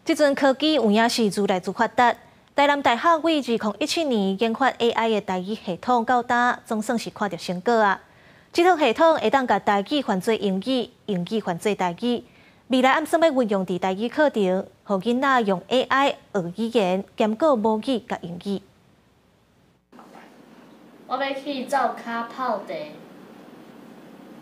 这阵科技有影是愈来愈发达。台南大学为2017年研发 AI 的台语系统到今，总算是看到成果啊！这套系统会当甲台语换做英语，英语换做台语。未来暗算要运用伫台语课程，让囡仔用 AI 学语言，兼顾母语甲英语。我要去灶骹泡茶。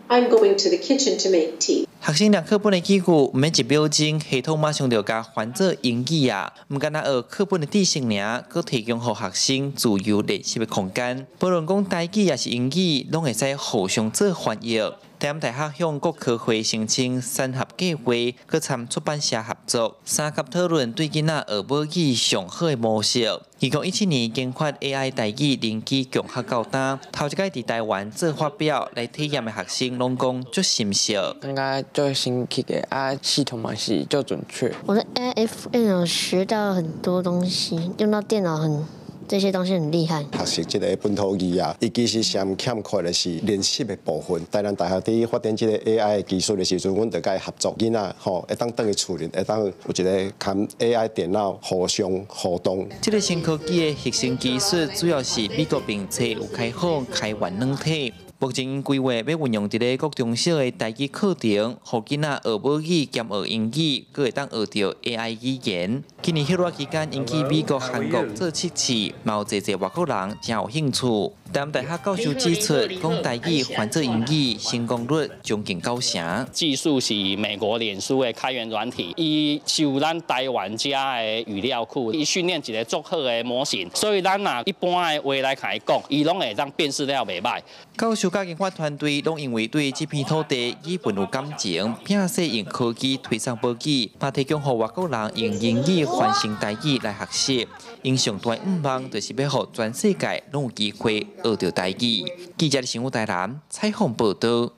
I'm going to the kitchen to make tea. 学生读课本的句句，唔免一秒钟，系统马上就甲翻做英语啊！唔干那学课本的知识尔，佮提供予学生自由练习的空间。不论讲台语也是英语，拢会使互相做翻译。台南大学向各科会申请三合计划，佮参出版社合作，三级讨论对囡仔学母语上好的模式。2017年研发 AI 台语零基强学到今，头一届伫台湾做发表来体验的学生拢讲足心笑。应该最新奇的系统嘛是就准确。我的 AIFN 有学到很多东西，用到电脑这些东西很厉害。学习这个本土语啊，伊其实上欠缺的是练习的部分。台南大学伫发展这个 AI 技术的时阵，阮就甲伊合作，囡仔会当回去厝里，会当有一个跟 AI 电脑互相互动。这个新科技的核心技术主要是美国并且有开放开源软体。目前规划要运用伫咧各中小的台语课程，让囡仔学母语兼学英语，佮会当学到 AI 语言。今年迄段期间，引起美国、韩国做测试，嘛有侪外国人真有兴趣。台南大学教授指出，讲台语换做英语，成功率将近90%。技术是美国脸书的开源软体，伊受咱台湾家的语料库，伊训练一个足好的模型，所以咱若一般的话来甲伊讲，伊拢会当辨识了袂歹。教授甲研发团队拢因为对这片土地基本有感情，并且用科技推上母语，嘛提供予外国人用英语换成台语来学习。因上大愿望就是要予全世界拢有机会学到台语。记者的新闻台南采访报道。